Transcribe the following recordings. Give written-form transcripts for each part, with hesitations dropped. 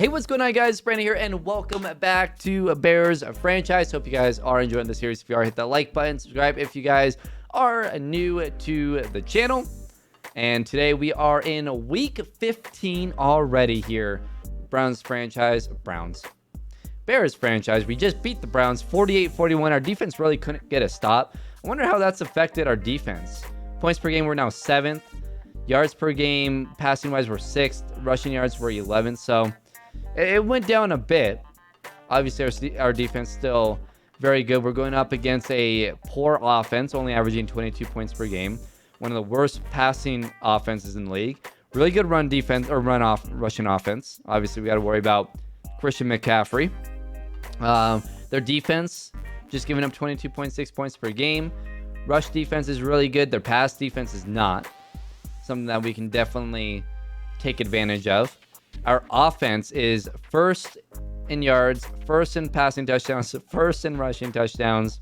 Hey, what's going on, guys? Brandon here, and welcome back to Bears franchise. Hope you guys are enjoying the series. If you are, hit that like button, subscribe if you guys are new to the channel. And today we are in week 15 already here. Bears franchise. We just beat the Browns 48-41. Our defense really couldn't get a stop. I wonder how that's affected our defense. Points per game, we're now 7th. Yards per game, passing wise, we're 6th. Rushing yards, we're 11th. So it went down a bit. Obviously, our defense still very good. We're going up against a poor offense, only averaging 22 points per game. One of the worst passing offenses in the league. Really good run defense or rushing offense. Obviously, we got to worry about Christian McCaffrey. Their defense just giving up 22.6 points per game. Rush defense is really good. Their pass defense is not. Something that we can definitely take advantage of. Our offense is first in yards, first in passing touchdowns, first in rushing touchdowns.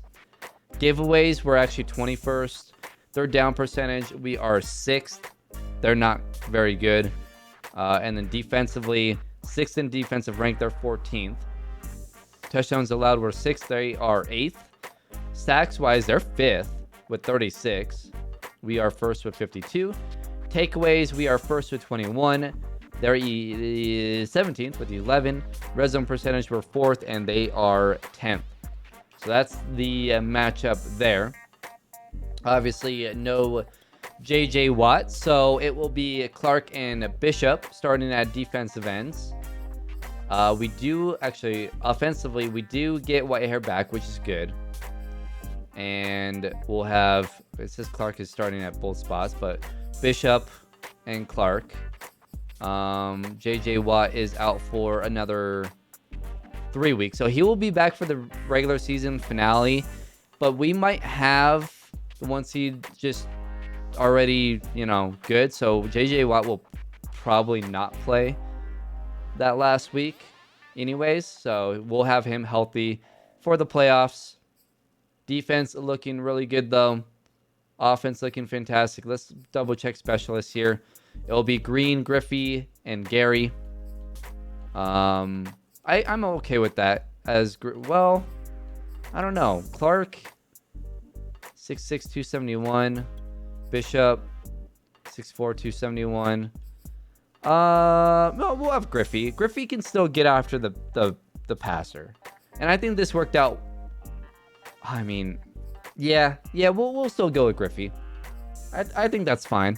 Giveaways, we're actually 21st. Third down percentage, we are 6th. They're not very good. And then defensively, 6th in defensive rank, they're 14th. Touchdowns allowed, we're 6th. They are 8th. Sacks-wise, they're 5th with 36. We are 1st with 52. Takeaways, we are 1st with 21. They're 17th with 11. Red zone percentage, we're 4th, and they are 10th. So that's the matchup there. Obviously, no J.J. Watt, so it will be Clark and Bishop starting at defensive ends. We do, actually, offensively, we do get Whitehair back, which is good. And we'll have, it says Clark is starting at both spots, but Bishop and Clark. J.J. Watt is out for another 3 weeks, so he will be back for the regular season finale. But we might have the 1 seed just already, good. So J.J. Watt will probably not play that last week anyways. So we'll have him healthy for the playoffs. Defense looking really good, though. Offense looking fantastic. Let's double check specialists here. It'll be Green, Griffey, and Gary. I'm okay with that. Well, I don't know. Clark, 6'6", 271. Bishop, 6'4", 271. We'll have Griffey. Griffey can still get after the passer. And I think this worked out. I mean, yeah, we'll still go with Griffey. I think that's fine.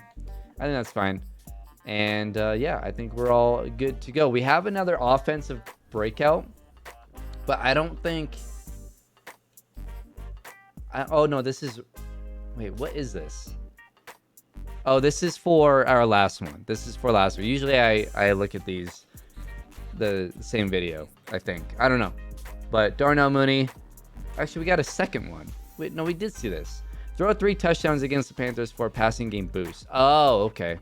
And yeah, I think we're all good to go. We have another offensive breakout, but I don't think. Oh no, this is. Wait, what is this? Oh, this is for our last one. Usually I look at the same video, I think. I don't know. But Darnell Mooney. Actually, we got a second one. Wait, no, we did see this. Throw 3 touchdowns against the Panthers for a passing game boost. Oh, okay.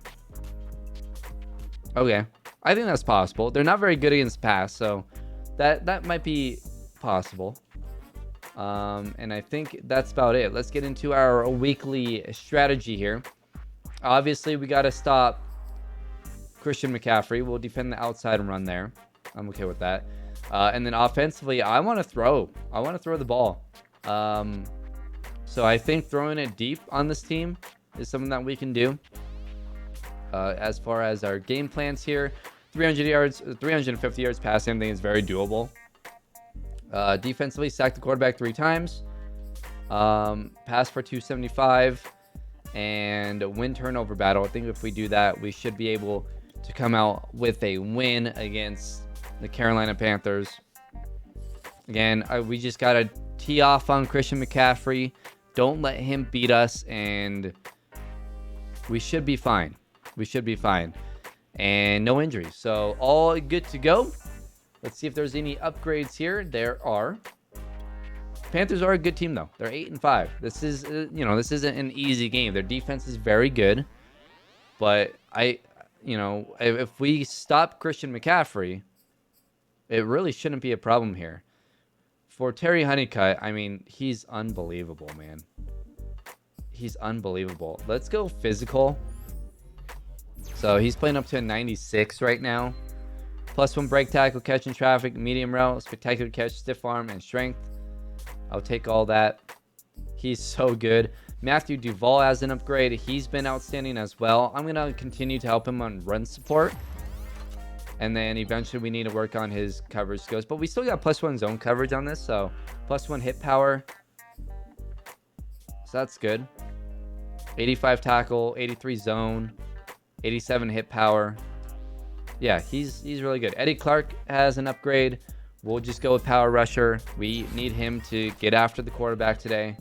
Okay. I think that's possible. They're not very good against pass, so that might be possible. And I think that's about it. Let's get into our weekly strategy here. Obviously, we got to stop Christian McCaffrey. We'll defend the outside and run there. I'm okay with that. And then offensively, I want to throw. The ball. So I think throwing it deep on this team is something that we can do. As far as our game plans here, 350 yards passing, I think is very doable. Defensively, sack the quarterback 3 times. Pass for 275. And win turnover battle. I think if we do that, we should be able to come out with a win against the Carolina Panthers. Again, we just got to tee off on Christian McCaffrey. Don't let him beat us, and we should be fine. And no injuries. So all good to go. Let's see if there's any upgrades here. There are. Panthers are a good team, though. They're 8-5. This is, this isn't an easy game. Their defense is very good. But if we stop Christian McCaffrey, it really shouldn't be a problem here. For Terry Honeycutt, I mean, he's unbelievable, man. He's unbelievable. Let's go physical. So he's playing up to a 96 right now. +1 break tackle, catch in traffic, medium route, spectacular catch, stiff arm, and strength. I'll take all that. He's so good. Matthew Duvall as an upgrade. He's been outstanding as well. I'm going to continue to help him on run support. And then eventually we need to work on his coverage skills. But we still got +1 zone coverage on this. So +1 hit power. So that's good. 85 tackle, 83 zone, 87 hit power. Yeah, he's really good. Eddie Clark has an upgrade. We'll just go with power rusher. We need him to get after the quarterback today.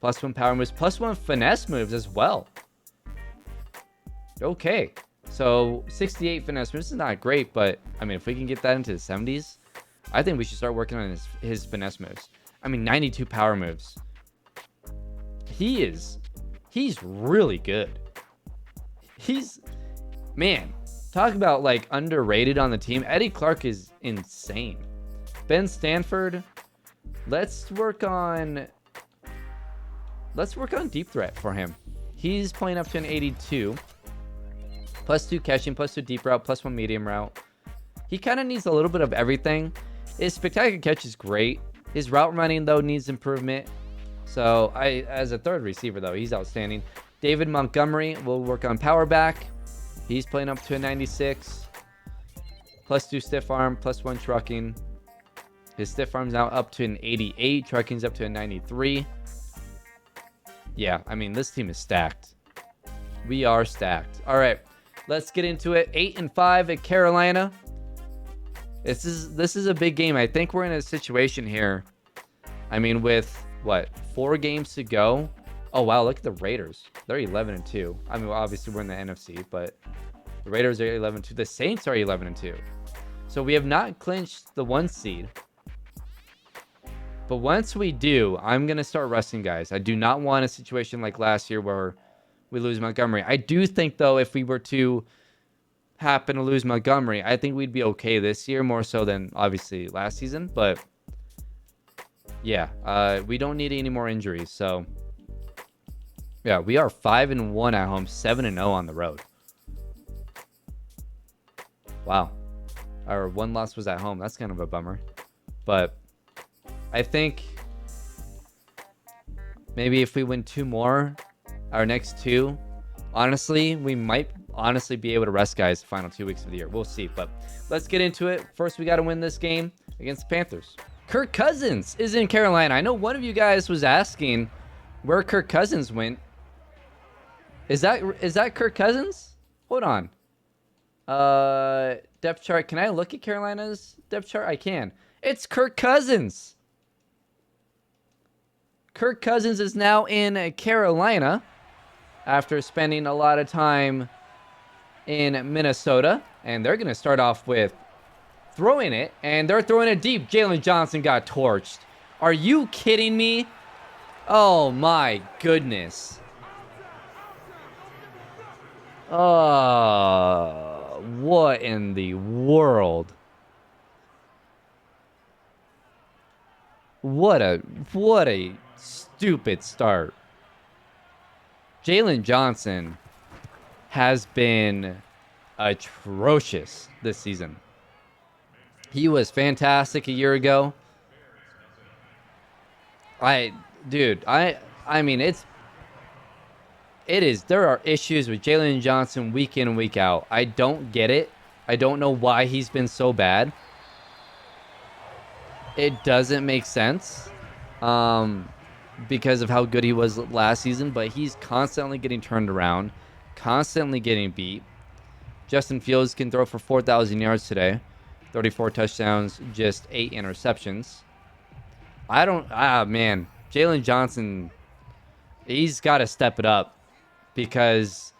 +1 power moves, +1 finesse moves as well. Okay, so 68 finesse moves is not great, but I mean, if we can get that into the 70s, I think we should start working on his finesse moves. I mean, 92 power moves. He's really good. Man, talk about like underrated on the team. Eddie Clark is insane. Ben Stanford, let's work on deep threat for him. He's playing up to an 82. +2 catching, +2 deep route, +1 medium route. He kind of needs a little bit of everything. His spectacular catch is great. His route running, though, needs improvement. So, as a third receiver, though, he's outstanding. David Montgomery will work on power back. He's playing up to a 96. +2 stiff arm, +1 trucking. His stiff arm's now up to an 88. Trucking's up to a 93. Yeah, I mean, this team is stacked. We are stacked. All right, let's get into it. 8-5 at Carolina. This is a big game. I think we're in a situation here. I mean, with what, 4 games to go? Oh wow, look at the Raiders. They're 11-2. I mean, well, obviously we're in the NFC, but the Raiders are 11-2. The Saints are 11-2. So we have not clinched the 1 seed. But once we do, I'm going to start resting guys. I do not want a situation like last year where we lose Montgomery. I do think, though, if we were to happen to lose Montgomery, I think we'd be okay this year, more so than, obviously, last season. But, yeah, we don't need any more injuries. So, yeah, we are 5-1 at home, 7-0 on the road. Wow. Our 1 loss was at home. That's kind of a bummer. But I think maybe if we win 2 more, our next 2, honestly, we might honestly be able to rest guys the final 2 weeks of the year. We'll see. But let's get into it. First, we got to win this game against the Panthers. Kirk Cousins is in Carolina. I know one of you guys was asking where Kirk Cousins went. Is that Kirk Cousins? Hold on. Depth chart. Can I look at Carolina's depth chart? I can. It's Kirk Cousins. Kirk Cousins is now in Carolina after spending a lot of time in Minnesota. And they're going to start off with throwing it. And they're throwing it deep. Jalen Johnson got torched. Are you kidding me? Oh, my goodness. What in the world? What a stupid start. Jalen Johnson has been atrocious this season. He was fantastic a year ago. I mean, it is. There are issues with Jalen Johnson week in and week out. I don't get it. I don't know why he's been so bad. It doesn't make sense because of how good he was last season, but he's constantly getting turned around, constantly getting beat. Justin Fields can throw for 4,000 yards today, 34 touchdowns, just 8 interceptions. Man, Jalen Johnson, he's got to step it up because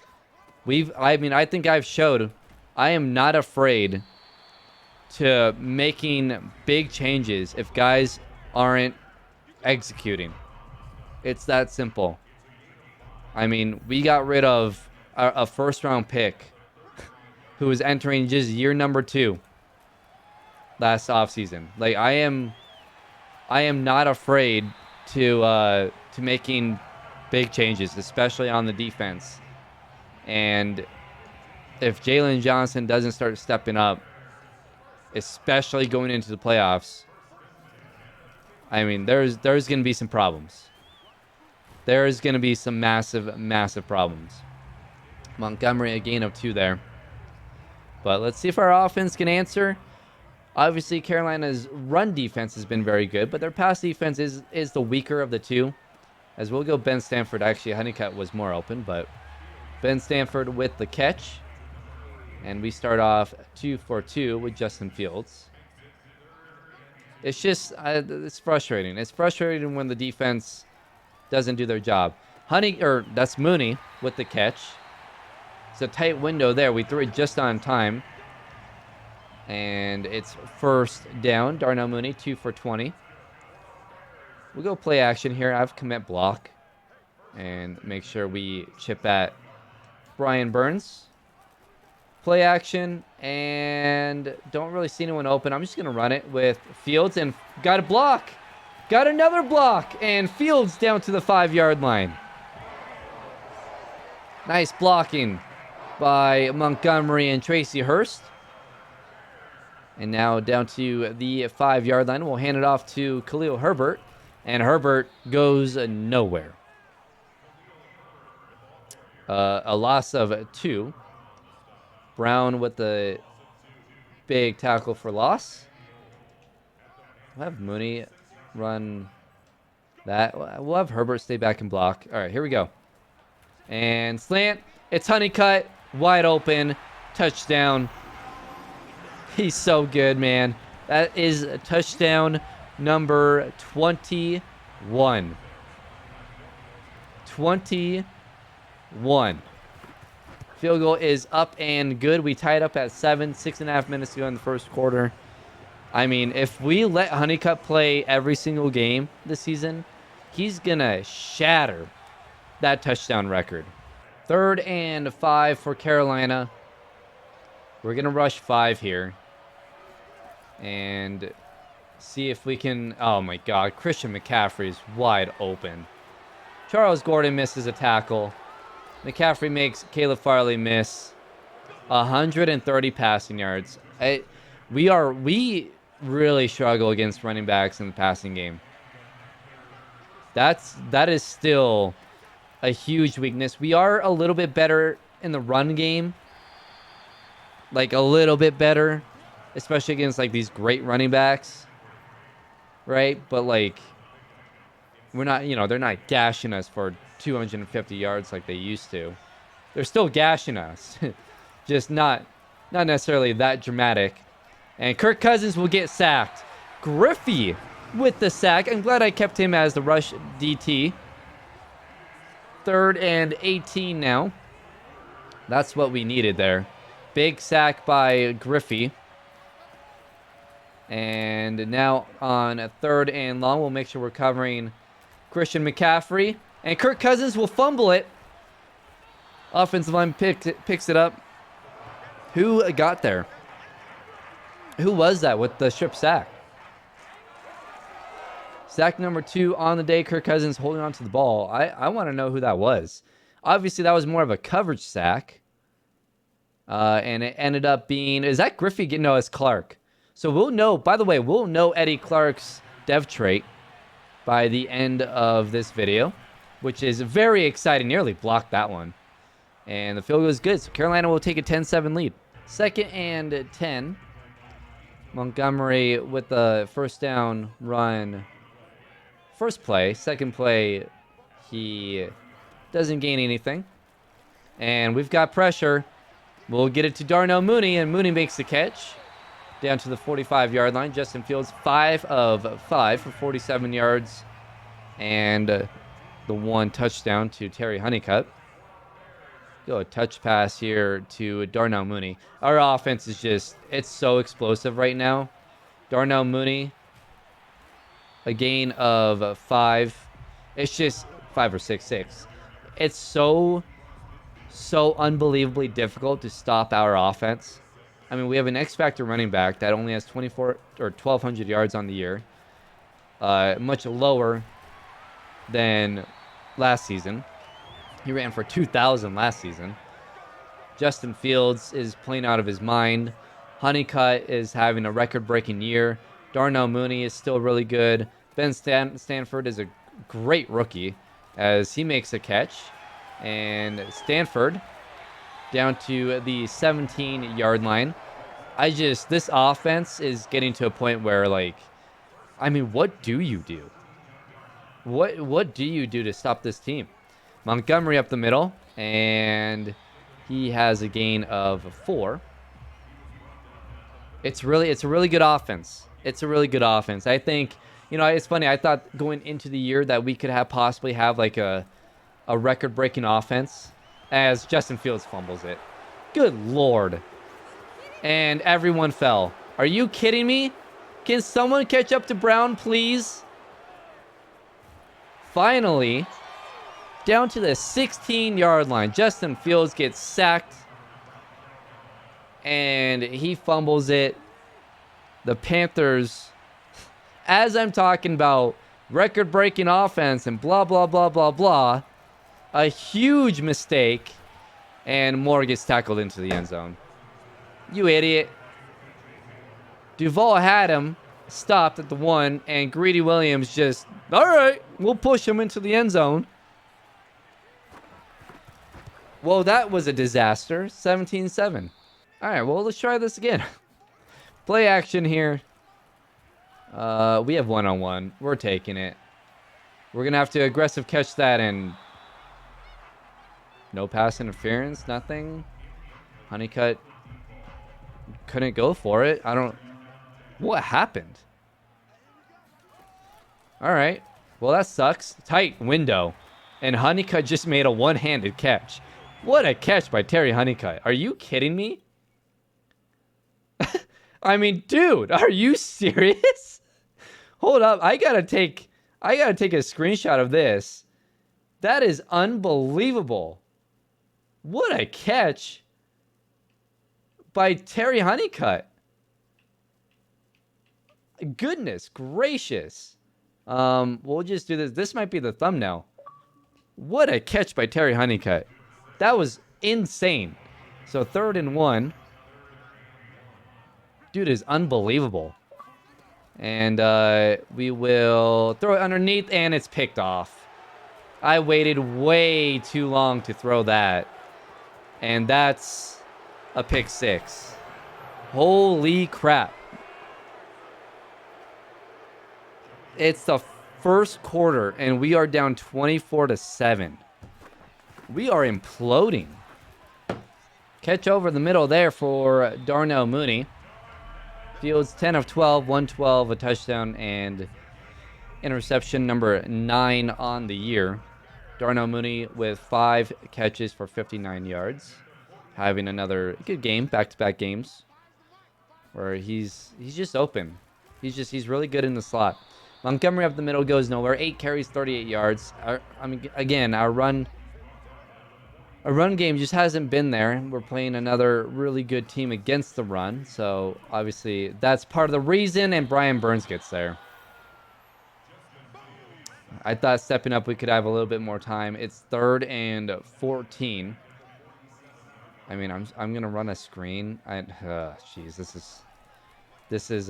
I think I've showed I am not afraid to making big changes if guys aren't executing. It's that simple. I mean, we got rid of a first-round pick who was entering just year number 2 last offseason. Like, I am not afraid to making big changes, especially on the defense. And if Jalen Johnson doesn't start stepping up, especially going into the playoffs, I mean, there's going to be some problems. There's going to be some massive, massive problems. Montgomery, a gain of 2 there. But let's see if our offense can answer. Obviously, Carolina's run defense has been very good, but their pass defense is the weaker of the two. As we'll go Ben Stanford. Actually, Honeycutt was more open, but Ben Stanford with the catch. And we start off 2 for 2 with Justin Fields. It's just, it's frustrating. It's frustrating when the defense doesn't do their job. That's Mooney with the catch. It's a tight window there. We threw it just on time. And it's first down. Darnell Mooney, 2 for 20. We'll go play action here. I have commit block. And make sure we chip at Brian Burns. Play action. And don't really see anyone open. I'm just going to run it with Fields. And got a block. Got another block. And Fields down to the 5-yard line. Nice blocking by Montgomery and Tracy Hurst. And now down to the 5-yard line. We'll hand it off to Khalil Herbert. And Herbert goes nowhere. A loss of 2. Brown with the big tackle for loss. We'll have Mooney run that. We'll have Herbert stay back and block. All right, here we go. And slant. It's Honeycutt. Wide open. Touchdown. He's so good, man. That is touchdown number 21. 21. Field goal is up and good. We tied up at 7. 6.5 minutes to go in the first quarter. I mean, if we let Honeycutt play every single game this season, he's going to shatter that touchdown record. 3rd and 5 for Carolina. We're going to rush 5 here. And see if we can... Oh, my God. Christian McCaffrey is wide open. Charles Gordon misses a tackle. McCaffrey makes Caleb Farley miss. 130 passing yards. We really struggle against running backs in the passing game. That is still a huge weakness. We are a little bit better in the run game. Like, a little bit better. Especially against, like, these great running backs. Right? But, like, we're not, they're not gashing us for 250 yards like they used to. They're still gashing us. Just not necessarily that dramatic. And Kirk Cousins will get sacked. Griffey with the sack. I'm glad I kept him as the rush DT. 3rd and 18 now. That's what we needed there. Big sack by Griffey. And now on a 3rd and long, we'll make sure we're covering Christian McCaffrey. And Kirk Cousins will fumble it. Offensive line picks it up. Who got there? Who was that with the strip sack? Sack number 2 on the day. Kirk Cousins holding on to the ball. I want to know who that was. Obviously, that was more of a coverage sack. And it ended up being... Is that Griffey? No, it's Clark. So we'll know... By the way, we'll know Eddie Clark's dev trait by the end of this video, which is very exciting. Nearly blocked that one. And the field goal is good. So Carolina will take a 10-7 lead. 2nd and 10. Montgomery with the first down run. First play. Second play, he doesn't gain anything. And we've got pressure. We'll get it to Darnell Mooney, and Mooney makes the catch. Down to the 45-yard line. Justin Fields, 5 of 5 for 47 yards. And the 1 touchdown to Terry Honeycutt. Go a touch pass here to Darnell Mooney. Our offense is just, it's so explosive right now. Darnell Mooney, a gain of 5. It's just 5 or 6. It's so unbelievably difficult to stop our offense. I mean, we have an X-Factor running back that only has 24 or 1,200 yards on the year. Much lower than last season. He ran for 2,000 last season. Justin Fields is playing out of his mind. Honeycutt is having a record-breaking year. Darnell Mooney is still really good. Ben Stanford is a great rookie as he makes a catch. And Stanford down to the 17-yard line. This offense is getting to a point where, like, I mean, what do you do? What do you do to stop this team? Montgomery up the middle, and he has a gain of 4. It's a really good offense. It's a really good offense. I think, it's funny. I thought going into the year that we could possibly have like a record-breaking offense as Justin Fields fumbles it. Good Lord. And everyone fell. Are you kidding me? Can someone catch up to Brown, please? Finally, down to the 16-yard line. Justin Fields gets sacked. And he fumbles it. The Panthers, as I'm talking about record-breaking offense and blah, blah, blah, blah, blah, a huge mistake. And Moore gets tackled into the end zone. You idiot. Duval had him, stopped at the 1, and Greedy Williams just, all right, we'll push him into the end zone. Well, that was a disaster. 17-7. All right, well, let's try this again. Play action here. We have one-on-one. We're taking it. We're going to have to aggressive catch that, and no pass interference, nothing. Honeycutt couldn't go for it. What happened? All right. Well, that sucks. Tight window. And Honeycutt just made a one-handed catch. What a catch by Terry Honeycutt. Are you kidding me? I mean, dude, are you serious? Hold up. I gotta take a screenshot of this. That is unbelievable. What a catch by Terry Honeycutt. Goodness gracious. We'll just do this. This might be the thumbnail. What a catch by Terry Honeycutt. That was insane. So 3rd and 1. Dude is unbelievable. And we will throw it underneath, and it's picked off. I waited way too long to throw that. And that's a pick 6. Holy crap. It's the first quarter, and we are down 24-7. We are imploding. Catch over the middle there for Darnell Mooney. Fields 10 of 12, 112, a touchdown, and interception number 9 on the year. Darnell Mooney with 5 catches for 59 yards. Having another good game, back-to-back games, where he's just open. He's really good in the slot. Montgomery up the middle goes nowhere. 8 carries, 38 yards. Our run game just hasn't been there. We're playing another really good team against the run, so obviously that's part of the reason, and Brian Burns gets there. I thought stepping up we could have a little bit more time. It's 3rd and 14. I mean, I'm gonna run a screen. Jeez, this is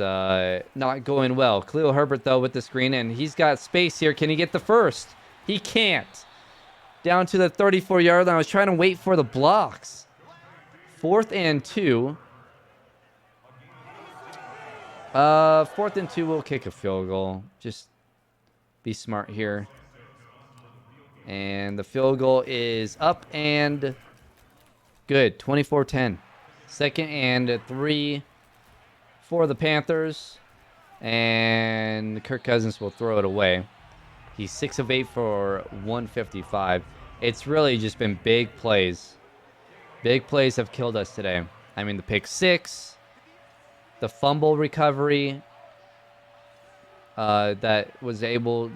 not going well. Khalil Herbert though with the screen, and he's got space here. Can he get the first? He can't. Down to the 34-yard line. I was trying to wait for the blocks. 4th and 2. 4th and 2, we'll kick a field goal. Just be smart here. And the field goal is up and good. 24-10. 2nd and 3 for the Panthers. And Kirk Cousins will throw it away. He's 6 of 8 for 155. It's really just been big plays. Big plays have killed us today. I mean, the pick 6, the fumble recovery that was able,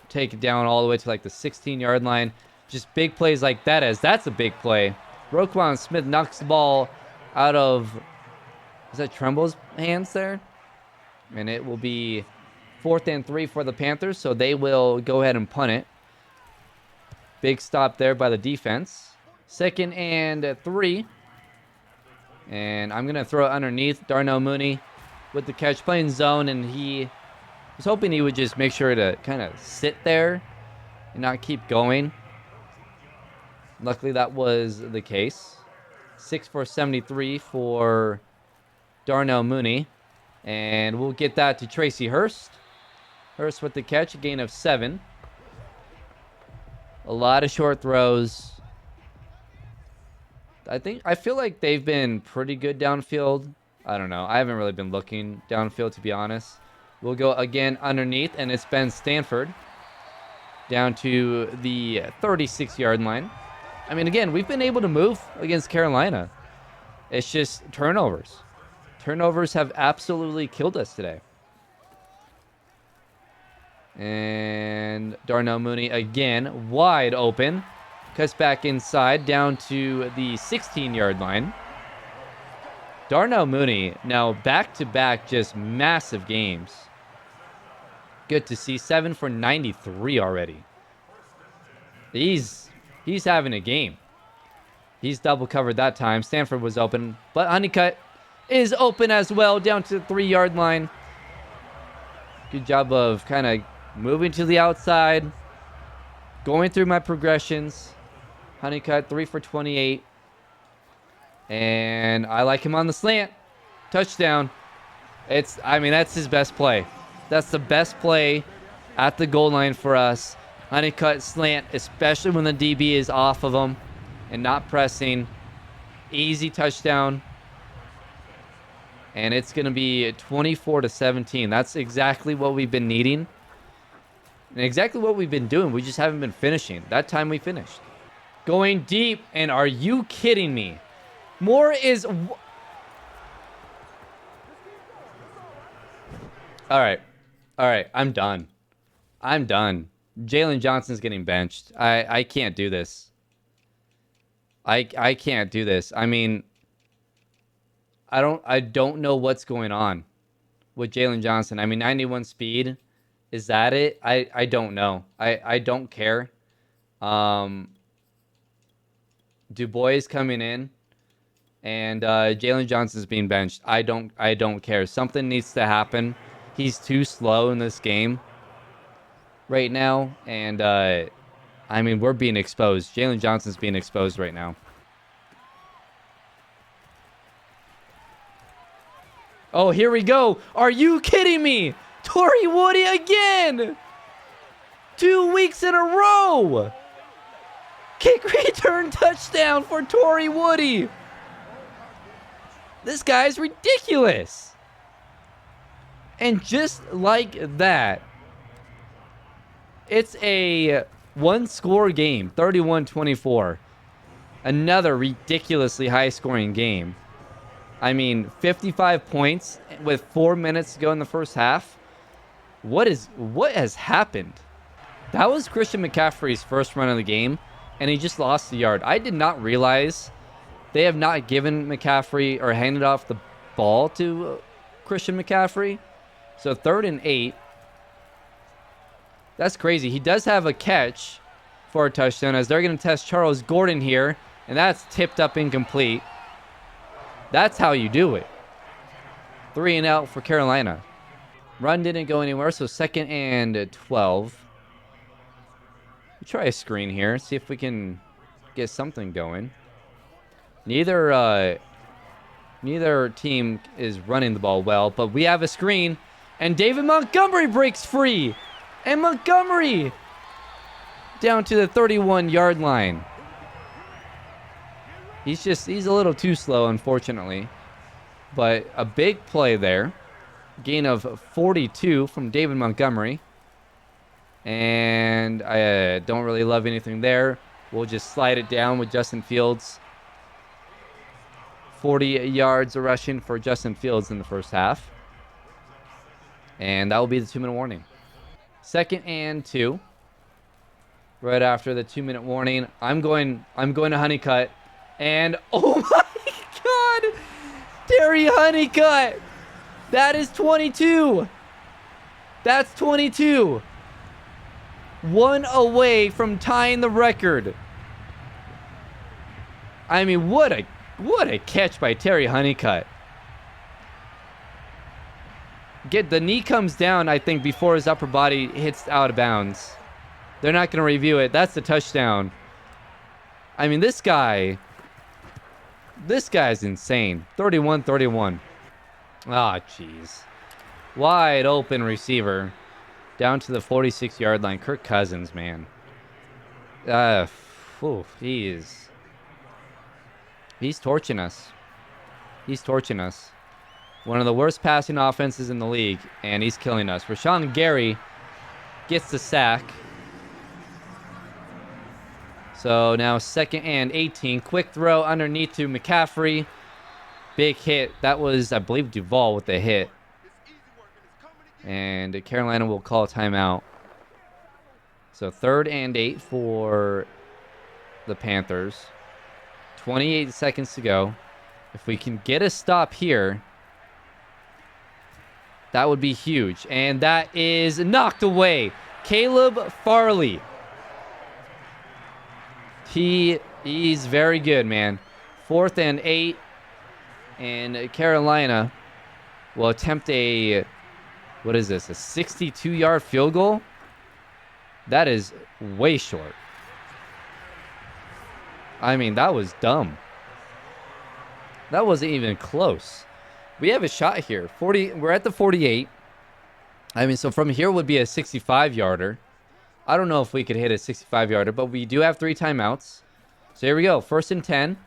take it down all the way to like the 16-yard line. Just big plays like that. That's a big play. Roquan Smith knocks the ball out of, is that Trumbo's hands there? And it will be 4th and 3 for the Panthers, so they will go ahead and punt it. Big stop there by the defense. 2nd and 3. And I'm going to throw it underneath. Darnell Mooney with the catch, playing zone, and he was hoping he would just make sure to kind of sit there and not keep going. Luckily, that was the case. 6 for 73 for Darnell Mooney. And we'll get that to Tracy Hurst. Hurst with the catch, a gain of 7. A lot of short throws. I feel like they've been pretty good downfield. I don't know. I haven't really been looking downfield, to be honest. We'll go again underneath, and it's Ben Stanford down to the 36-yard line. I mean, again, we've been able to move against Carolina. It's just turnovers. Turnovers have absolutely killed us today. And Darnell Mooney again, wide open. Cuts back inside down to the 16-yard line. Darnell Mooney now back-to-back just massive games. Good to see. 7 for 93 already. He's having a game. He's double covered that time. Stanford was open, but Honeycutt is open as well down to the 3-yard line. Good job of kind of moving to the outside, going through my progressions. Honeycutt, 3 for 28. And I like him on the slant. Touchdown. That's his best play. That's the best play at the goal line for us. Honeycutt slant, especially when the DB is off of him and not pressing. Easy touchdown. And it's going to be 24-17. That's exactly what we've been needing. And exactly what we've been doing. We just haven't been finishing. That time we finished. Going deep, and are you kidding me? Moore is... All right, I'm done. Jalen Johnson's getting benched. I can't do this. I can't do this. I mean, I don't know what's going on with Jalen Johnson. I mean, 91 speed. Is that it? I don't know. I don't care. Dubois coming in, and Jalen Johnson's being benched. I don't care. Something needs to happen. He's too slow in this game right now, and I mean, we're being exposed. Jalen Johnson's being exposed right now. Oh, here we go. Are you kidding me? Torrey Woody again. 2 weeks in a row. Kick return touchdown for Torrey Woody. This guy's ridiculous. And just like that, it's a one-score game, 31-24. Another ridiculously high-scoring game. I mean, 55 points with 4 minutes to go in the first half. What has happened? That was Christian McCaffrey's first run of the game, and he just lost the yard. I did not realize they have not given McCaffrey or handed off the ball to Christian McCaffrey. So 3rd and 8. That's crazy. He does have a catch for a touchdown, as they're going to test Charles Gordon here, and that's tipped up incomplete. That's how you do it. 3 and out for Carolina. Run didn't go anywhere, so 2nd and 12. We'll try a screen here, see if we can get something going. Neither team is running the ball well, but we have a screen, and David Montgomery breaks free. And Montgomery down to the 31-yard line. He's a little too slow, unfortunately. But a big play there. Gain of 42 from David Montgomery. And I don't really love anything there. We'll just slide it down with Justin Fields. 40 yards of rushing for Justin Fields in the first half. And that will be the 2-minute warning. 2nd and 2. Right after the 2-minute warning. I'm going to Honeycutt. And oh my God! Terry Honeycutt! That is 22. That's 22. 1 away from tying the record. I mean, what What a catch by Terry Honeycutt. The knee comes down, I think, before his upper body hits out of bounds. They're not going to review it. That's the touchdown. I mean, this guy's insane. 31-31. Ah, jeez. Wide open receiver. Down to the 46-yard line. Kirk Cousins, man. He's torching us. He's torching us. One of the worst passing offenses in the league, and he's killing us. Rashawn Gary gets the sack. So now 2nd and 18. Quick throw underneath to McCaffrey. Big hit. That was, I believe, Duvall with the hit. And Carolina will call a timeout. So 3rd and 8 for the Panthers. 28 seconds to go. If we can get a stop here, that would be huge. And that is knocked away. Caleb Farley. He's very good, man. 4th and 8. And Carolina will attempt a, what is this, a 62-yard field goal? That is way short. I mean, that was dumb. That wasn't even close. We have a shot here. 40. We're at the 48. I mean, so from here would be a 65-yarder. I don't know if we could hit a 65-yarder, but we do have 3 timeouts. So here we go. 1st and 10.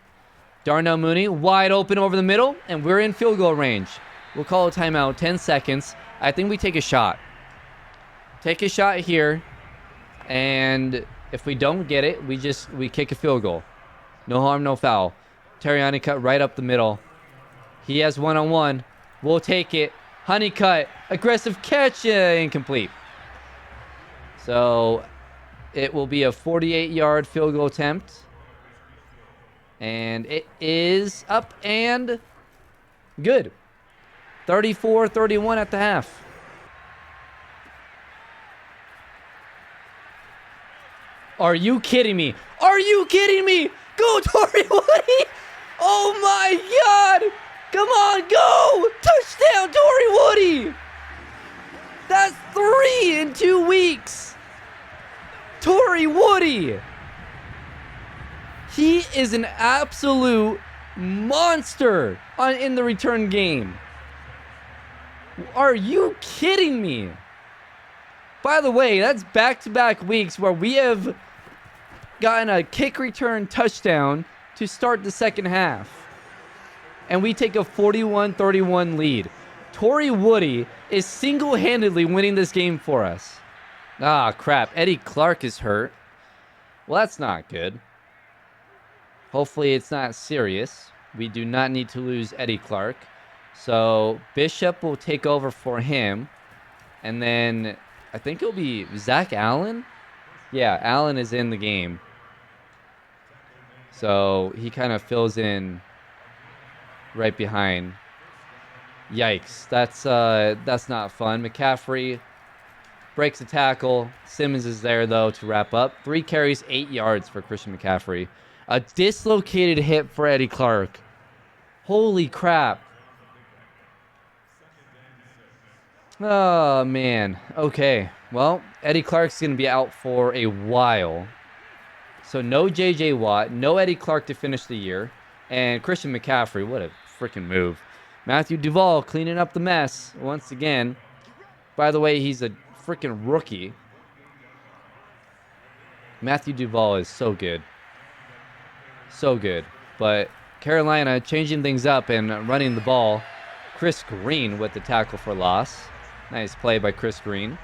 Darnell Mooney wide open over the middle, and we're in field goal range. We'll call a timeout. 10 seconds. I think we take a shot. Take a shot here, and if we don't get it, we kick a field goal. No harm, no foul. Terry Honeycutt right up the middle. He has one-on-one. We'll take it. Honeycutt, aggressive catch, incomplete. So it will be a 48-yard field goal attempt. And it is up and good. 34-31 at the half. Are you kidding me? Are you kidding me? Go, Torrey Woody! Oh my God! Come on, go! Touchdown, Torrey Woody! That's 3 in 2 weeks. Torrey Woody. He is an absolute monster in the return game. Are you kidding me? By the way, that's back-to-back weeks where we have gotten a kick return touchdown to start the second half. And we take a 41-31 lead. Torrey Woody is single-handedly winning this game for us. Ah, crap. Eddie Clark is hurt. Well, that's not good. Hopefully it's not serious. We do not need to lose Eddie Clark. So Bishop will take over for him. And then I think it'll be Zach Allen. Yeah, Allen is in the game. So he kind of fills in right behind. Yikes. That's not fun. McCaffrey breaks a tackle. Simmons is there, though, to wrap up. 3 carries, 8 yards for Christian McCaffrey. A dislocated hip for Eddie Clark. Holy crap. Oh, man. Okay. Well, Eddie Clark's going to be out for a while. So no J.J. Watt, no Eddie Clark to finish the year. And Christian McCaffrey, what a freaking move. Matthew Duvall cleaning up the mess once again. By the way, he's a freaking rookie. Matthew Duvall is so good. So good. But Carolina changing things up and running the ball. Chris Green with the tackle for loss. Nice play by Chris Green.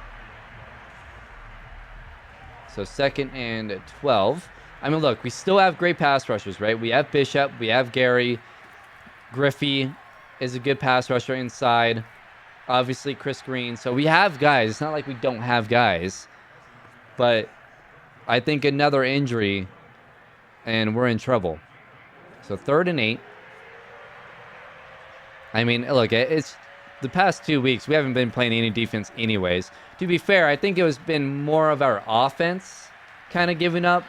So 2nd and 12. I mean, look, we still have great pass rushers, right? We have Bishop. We have Gary. Griffey is a good pass rusher inside. Obviously, Chris Green. So we have guys. It's not like we don't have guys. But I think another injury, and we're in trouble. So 3rd and 8. I mean, look, it's the past 2 weeks, we haven't been playing any defense anyways. To be fair, I think it was been more of our offense kind of giving up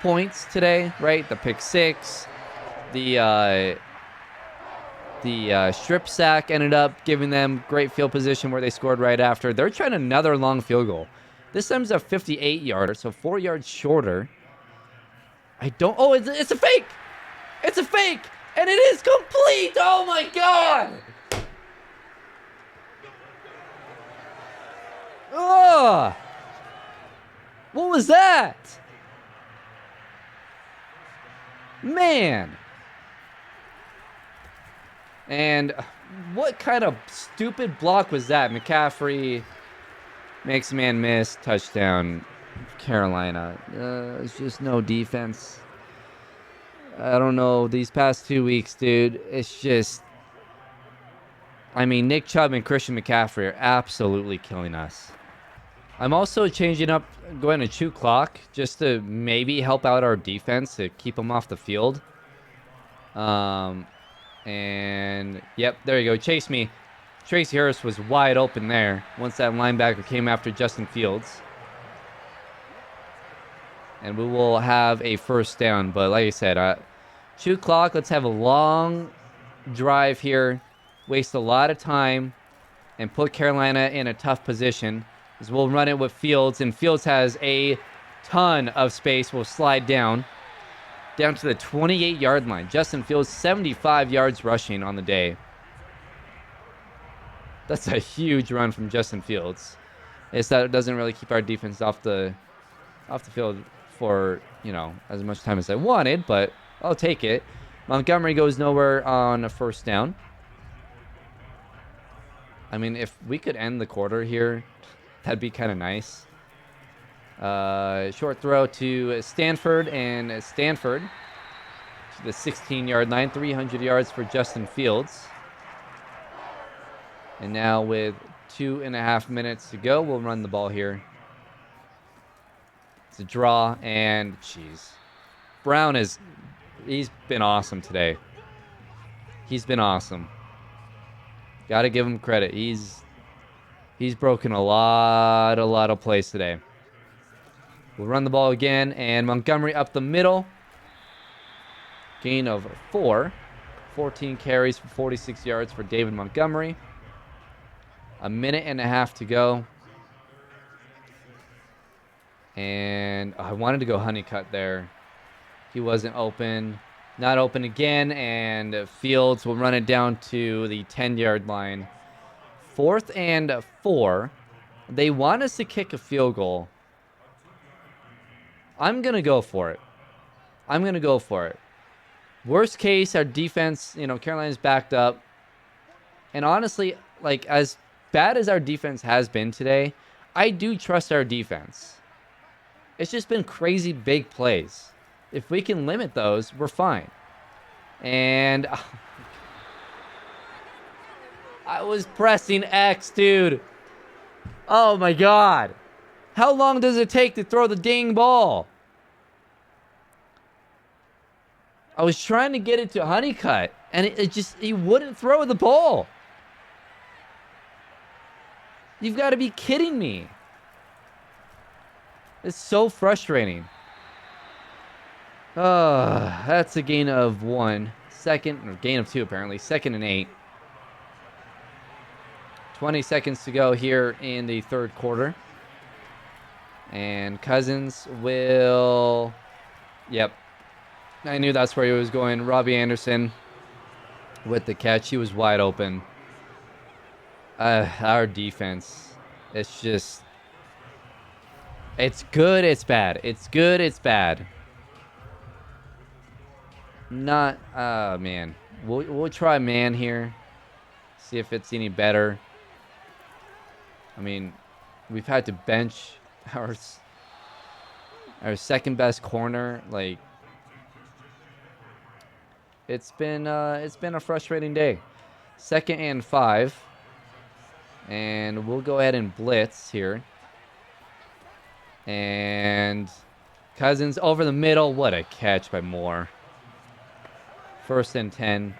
points today, right? The pick 6, The strip sack ended up giving them great field position where they scored right after. They're trying another long field goal. This time's a 58-yarder, so 4 yards shorter. Oh, it's a fake! It's a fake! And it is complete! Oh my god! Ugh! What was that? Man! And what kind of stupid block was that? McCaffrey makes a man miss. Touchdown, Carolina. It's just no defense. I don't know. These past 2 weeks, dude, it's just... I mean, Nick Chubb and Christian McCaffrey are absolutely killing us. I'm also changing up, going to chew clock, just to maybe help out our defense to keep them off the field. And yep, there you go. Chase me. Tracy Harris was wide open there once that linebacker came after Justin Fields. And we will have a first down. But like I said, chew clock. Let's have a long drive here. Waste a lot of time and put Carolina in a tough position. As we'll run it with Fields. And Fields has a ton of space. We'll slide down to the 28-yard line. Justin Fields, 75 yards rushing on the day. That's a huge run from Justin Fields. It's that it doesn't really keep our defense off the field for, you know, as much time as I wanted, but I'll take it. Montgomery goes nowhere on a first down. I mean, if we could end the quarter here, that'd be kind of nice. Short throw to Stanford, and Stanford to the 16-yard line, 300 yards for Justin Fields. And now with 2.5 minutes to go, we'll run the ball here. It's a draw, and jeez, Brown he's been awesome today. He's been awesome. Got to give him credit. He's broken a lot of plays today. We'll run the ball again, and Montgomery up the middle. Gain of 4. 14 carries for 46 yards for David Montgomery. 1.5 minutes to go. And I wanted to go Honeycutt there. He wasn't open. Not open again, and Fields will run it down to the 10-yard line. 4th and 4. They want us to kick a field goal. I'm going to go for it. Worst case, our defense, you know, Carolina's backed up. And honestly, like, as bad as our defense has been today, I do trust our defense. It's just been crazy big plays. If we can limit those, we're fine. And I was pressing X, dude. Oh my god. How long does it take to throw the dang ball? I was trying to get it to Honeycutt, and he wouldn't throw the ball. You've got to be kidding me. It's so frustrating. That's a gain of 1. Gain of 2 apparently. 2nd and 8. 20 seconds to go here in the third quarter. And Cousins will... Yep. I knew that's where he was going. Robbie Anderson with the catch. He was wide open. Our defense. It's just... It's good, it's bad. It's good, it's bad. Not... man. We'll try man here. See if it's any better. I mean, we've had to bench our second best corner. Like, it's been a frustrating day. 2nd and 5, and we'll go ahead and blitz here. And Cousins over the middle. What a catch by Moore. 1st and 10.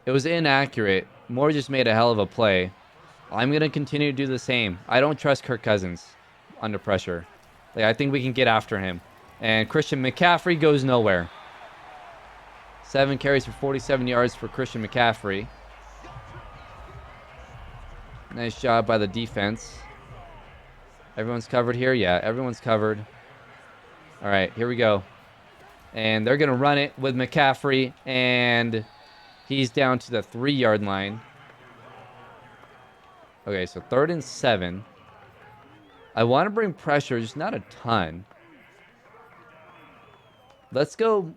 It was inaccurate. Moore just made a hell of a play. I'm going to continue to do the same. I don't trust Kirk Cousins under pressure. Like, I think we can get after him. And Christian McCaffrey goes nowhere. 7 carries for 47 yards for Christian McCaffrey. Nice job by the defense. Everyone's covered here? Yeah, everyone's covered. All right, here we go. And they're going to run it with McCaffrey, and he's down to the 3-yard line. Okay, so 3rd and 7. I want to bring pressure, just not a ton. Let's go.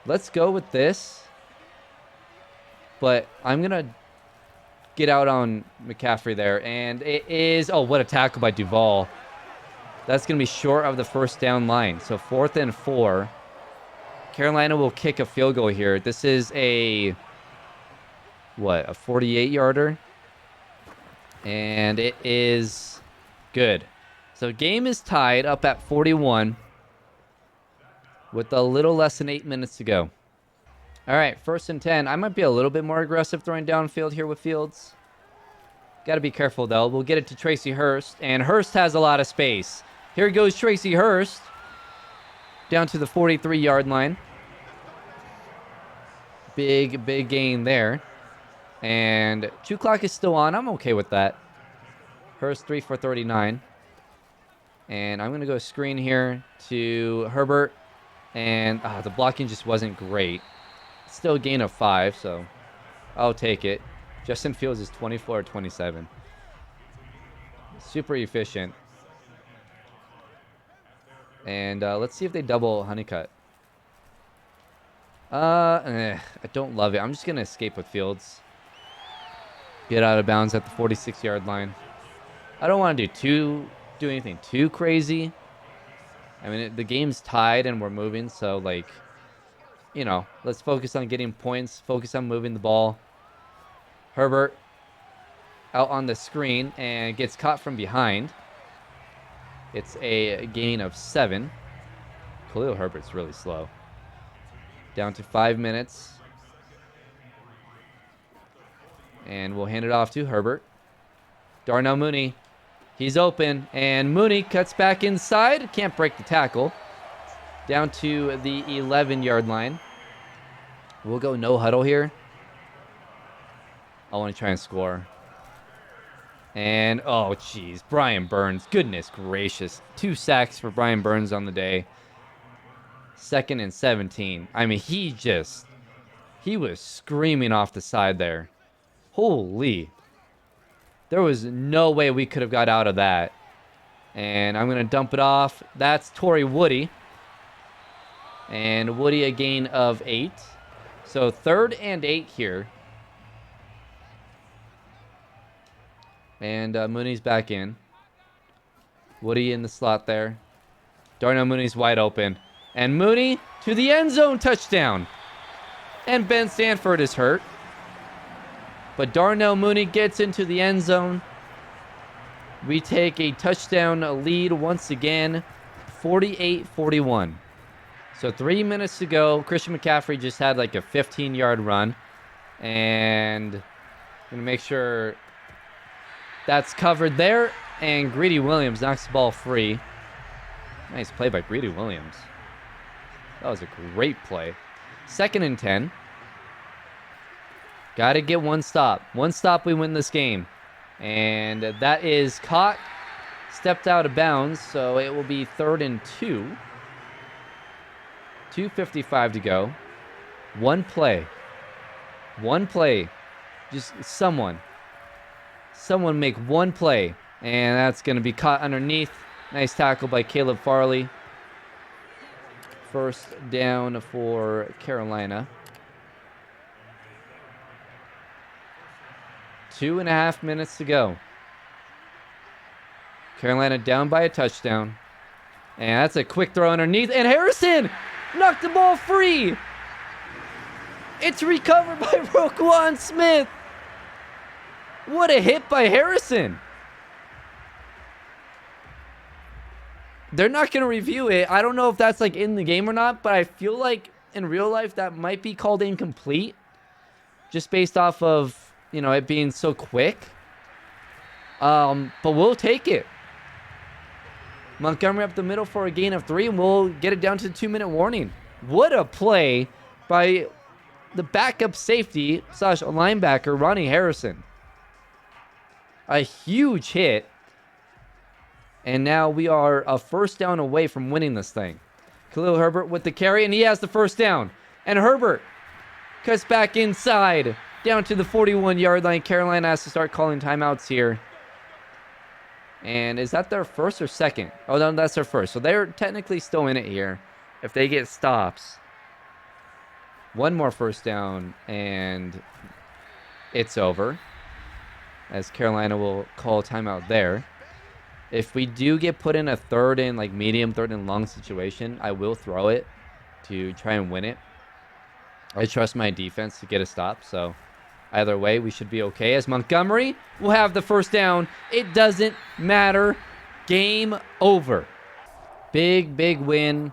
Let's go with this. But I'm going to get out on McCaffrey there. And it is... Oh, what a tackle by Duvall. That's going to be short of the first down line. So 4th and 4. Carolina will kick a field goal here. This is a... What? A 48-yarder? And it is good. So game is tied up at 41 with a little less than 8 minutes to go. All right, 1st and 10. I might be a little bit more aggressive throwing downfield here with Fields. Got to be careful, though. We'll get it to Tracy Hurst, and Hurst has a lot of space. Here goes Tracy Hurst down to the 43-yard line. Big gain there. And 2 clock is still on. I'm okay with that. Hurst 3 for 39. And I'm going to go screen here to Herbert. And the blocking just wasn't great. Still a gain of 5, so I'll take it. Justin Fields is 24-27. Super efficient. And let's see if they double Honeycutt. I don't love it. I'm just going to escape with Fields. Get out of bounds at the 46-yard line. I don't want to do anything too crazy. I mean, the game's tied and we're moving, so, like, you know, let's focus on getting points, focus on moving the ball. Herbert out on the screen and gets caught from behind. It's a gain of 7. Khalil Herbert's really slow. Down to 5 minutes. And we'll hand it off to Herbert. Darnell Mooney. He's open, and Mooney cuts back inside. Can't break the tackle. Down to the 11-yard line. We'll go no huddle here. I want to try and score. And, oh, jeez. Brian Burns. Goodness gracious. 2 sacks for Brian Burns on the day. 2nd and 17. I mean, he was screaming off the side there. Holy. There was no way we could have got out of that. And I'm going to dump it off. That's Torrey Woody. And Woody a gain of 8. So 3rd and 8 here. And Mooney's back in. Woody in the slot there. Darnell Mooney's wide open. And Mooney to the end zone, touchdown. And Ben Stanford is hurt. But Darnell Mooney gets into the end zone. We take a touchdown lead once again, 48-41. So 3 minutes to go. Christian McCaffrey just had like a 15-yard run. And I'm going to make sure that's covered there. And Greedy Williams knocks the ball free. Nice play by Greedy Williams. That was a great play. 2nd and 10. Got to get one stop. One stop, we win this game. And that is caught. Stepped out of bounds, so it will be 3rd and 2. 2:55 to go. One play. One play. Just someone make one play. And that's going to be caught underneath. Nice tackle by Caleb Farley. 1st down for Carolina. 2.5 minutes to go. Carolina down by a touchdown. And that's a quick throw underneath. And Harrison knocked the ball free. It's recovered by Roquan Smith. What a hit by Harrison. They're not going to review it. I don't know if that's like in the game or not, but I feel like in real life that might be called incomplete. Just based off of, you know, it being so quick. But we'll take it. Montgomery up the middle for a gain of 3, and we'll get it down to the 2-minute warning. What a play by the backup safety / linebacker, Ronnie Harrison. A huge hit. And now we are a first down away from winning this thing. Khalil Herbert with the carry, and he has the first down. And Herbert cuts back inside, down to the 41-yard line. Carolina has to start calling timeouts here. And is that their first or second? Oh, no, that's their first. So they're technically still in it here if they get stops. One more first down, and it's over, as Carolina will call timeout there. If we do get put in a third and medium, third and long situation, I will throw it to try and win it. I trust my defense to get a stop, so either way, we should be okay. As Montgomery will have the first down. It doesn't matter. Game over. Big win.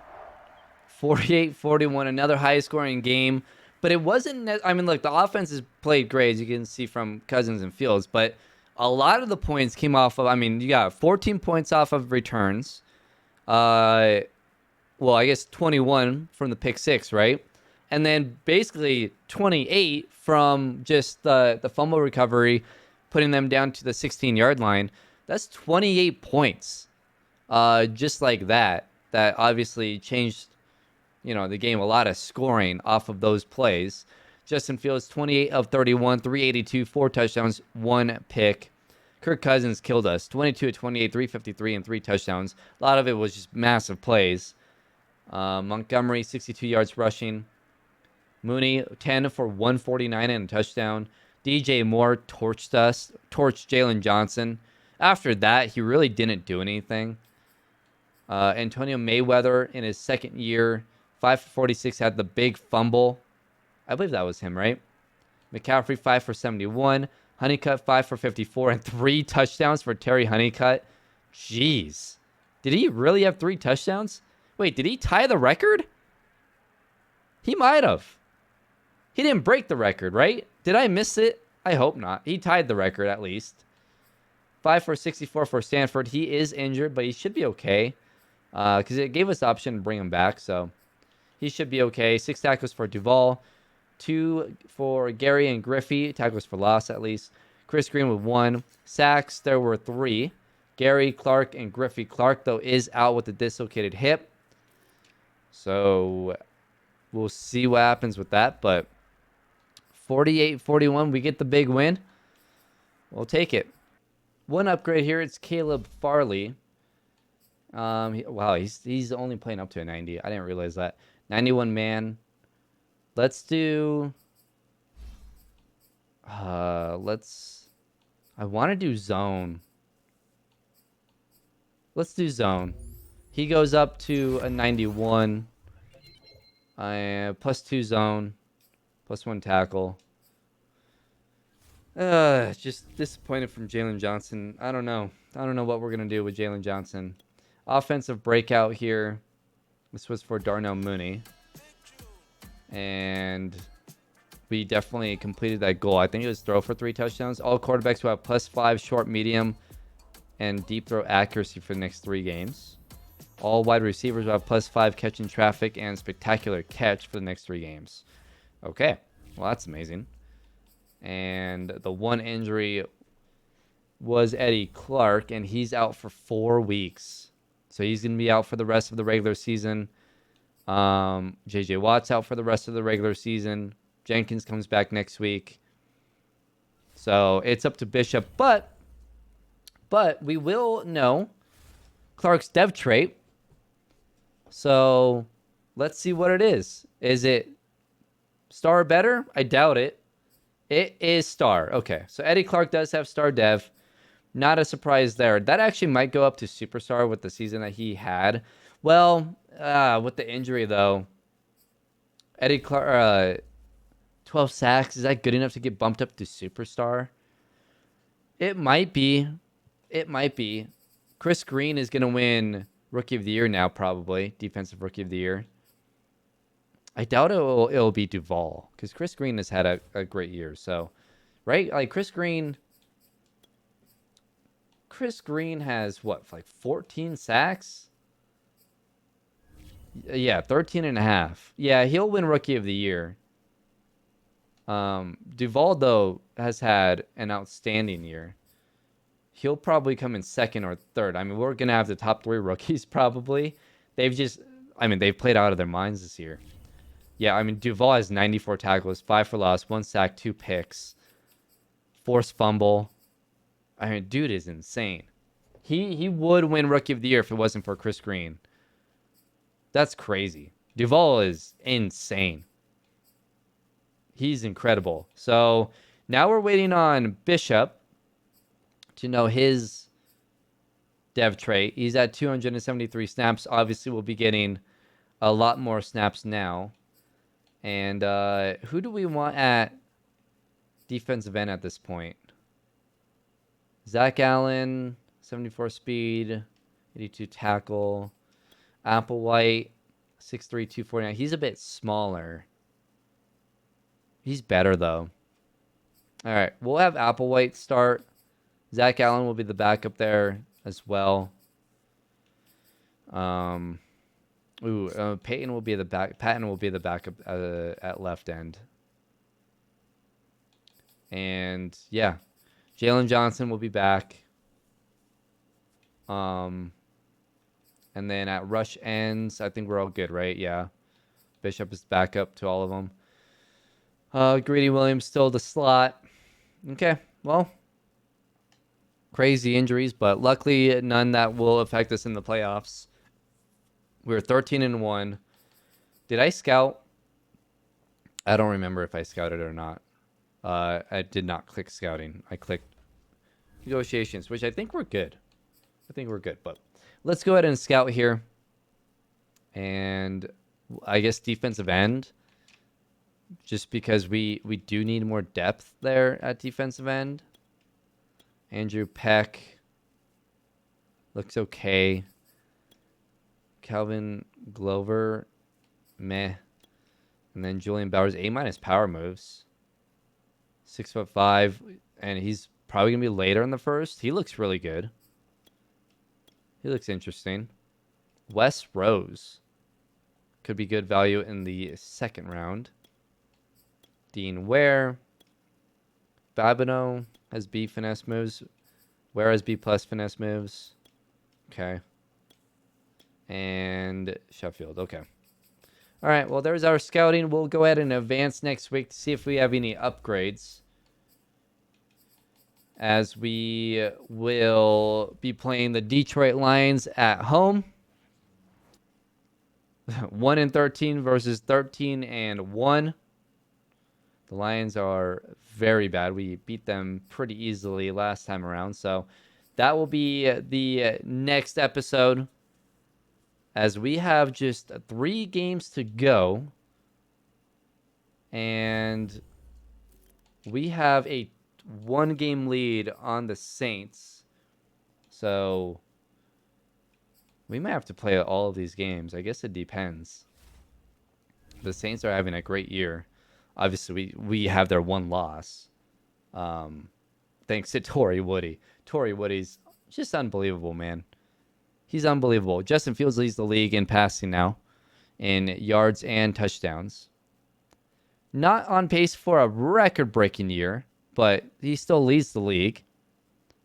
48-41, another high-scoring game. But it wasn't... I mean, look, the offense has played great, as you can see from Cousins and Fields, but a lot of the points came off of... I mean, you got 14 points off of returns. Well, I guess 21 from the pick six, right? And then basically 28 from just the fumble recovery, putting them down to the 16-yard line. That's 28 points. Just like that. That obviously changed, the game. A lot of scoring off of those plays. Justin Fields, 28 of 31, 382, 4 touchdowns, 1 pick. Kirk Cousins killed us. 22 of 28, 353, and 3 touchdowns. A lot of it was just massive plays. Montgomery, 62 yards rushing. Mooney, 10 for 149 and a touchdown. DJ Moore torched Jalen Johnson. After that, he really didn't do anything. Antonio Mayweather, in his second year, 5 for 46, had the big fumble. I believe that was him, right? McCaffrey, 5 for 71. Honeycutt, 5 for 54, and 3 touchdowns for Terry Honeycutt. Jeez. Did he really have 3 touchdowns? Wait, did he tie the record? He might have. He didn't break the record, right? Did I miss it? I hope not. He tied the record at least. 5 for 64 for Stanford. He is injured, but he should be okay. Because it gave us the option to bring him back, so he should be okay. 6 tackles for Duvall. 2 for Gary and Griffey. Tackles for loss, at least. Chris Green with 1. Sacks, there were 3. Gary, Clark, and Griffey. Clark, though, is out with a dislocated hip. So we'll see what happens with that, but 48-41, we get the big win. We'll take it. One upgrade here, it's Caleb Farley. Wow, he's only playing up to a 90. I didn't realize that. 91 man. Let's do... I want to do zone. Let's do zone. He goes up to a 91. +2 zone. +1 tackle. Just disappointed from Jalen Johnson. I don't know what we're going to do with Jalen Johnson. Offensive breakout here. This was for Darnell Mooney. And we definitely completed that goal. I think it was throw for 3 touchdowns. All quarterbacks will have +5 short, medium, and deep throw accuracy for the next 3 games. All wide receivers will have +5 catch in traffic and spectacular catch for the next 3 games. Okay. Well, that's amazing. And the one injury was Eddie Clark, and he's out for 4 weeks. So he's going to be out for the rest of the regular season. J.J. Watt's out for the rest of the regular season. Jenkins comes back next week. So it's up to Bishop. But we will know Clark's dev trait. So let's see what it is. Is it star or better? I doubt it. It is star. Okay, so Eddie Clark does have star dev. Not a surprise there. That actually might go up to superstar with the season that he had. Well, with the injury, though, Eddie Clark, 12 sacks, is that good enough to get bumped up to superstar? It might be. It might be. Chris Green is going to win Rookie of the Year now, probably. Defensive Rookie of the Year. I doubt it'll be Duvall, because Chris Green has had a great year. So, right? Like, Chris Green Chris Green has what, like 14 sacks? Yeah, 13 and a half. Yeah, he'll win Rookie of the Year. Duvall, though, has had an outstanding year. He'll probably come in second or third. I mean, we're going to have the top 3 rookies probably. They've played out of their minds this year. Yeah, I mean, Duvall has 94 tackles, 5 for loss, 1 sack, 2 picks, forced fumble. I mean, dude is insane. He would win Rookie of the Year if it wasn't for Chris Green. That's crazy. Duvall is insane. He's incredible. So now we're waiting on Bishop to know his dev trait. He's at 273 snaps. Obviously, we'll be getting a lot more snaps now. And who do we want at defensive end at this point? Zach Allen, 74 speed, 82 tackle. Applewhite, 6'3", 249. He's a bit smaller. He's better, though. All right, we'll have Applewhite start. Zach Allen will be the backup there as well. Peyton will be the back. Patton will be the backup at left end. And yeah, Jalen Johnson will be back. And then at rush ends, I think we're all good, right? Yeah, Bishop is backup to all of them. Greedy Williams still the slot. Okay, well, crazy injuries, but luckily none that will affect us in the playoffs. We were 13-1. Did I scout? I don't remember if I scouted or not. I did not click scouting. I clicked negotiations, which I think we're good. But let's go ahead and scout here. And I guess defensive end, just because we do need more depth there at defensive end. Andrew Peck looks okay. Calvin Glover, meh. And then Julian Bowers, A- power moves. 6'5", and he's probably gonna be later in the first. He looks really good. He looks interesting. Wes Rose could be good value in the second round. Dean Ware. Babineau has B finesse moves. Ware has B plus finesse moves. Okay. And Sheffield. Okay. All right. Well, there's our scouting. We'll go ahead and advance next week to see if we have any upgrades, as we will be playing the Detroit Lions at home. 1-13 versus 13-1. The Lions are very bad. We beat them pretty easily last time around. So that will be the next episode, as we have just 3 games to go. And we have a 1-game lead on the Saints. So we might have to play all of these games. I guess it depends. The Saints are having a great year. Obviously, we have their 1 loss. Thanks to Torrey Woody. Torrey Woody's just unbelievable, man. He's unbelievable. Justin Fields leads the league in passing now, in yards and touchdowns. Not on pace for a record-breaking year, but he still leads the league.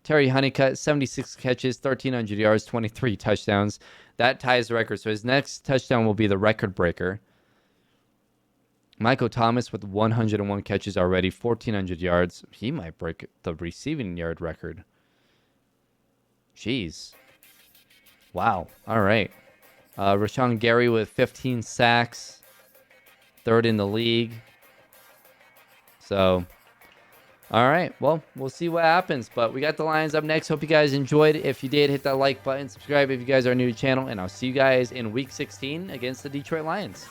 Terry Honeycutt, 76 catches, 1,300 yards, 23 touchdowns. That ties the record. So his next touchdown will be the record breaker. Michael Thomas with 101 catches already, 1,400 yards. He might break the receiving yard record. Jeez. Wow. All right. Rashawn Gary with 15 sacks, 3rd in the league. So, all right. Well, we'll see what happens. But we got the Lions up next. Hope you guys enjoyed. If you did, hit that like button. Subscribe if you guys are new to the channel. And I'll see you guys in Week 16 against the Detroit Lions.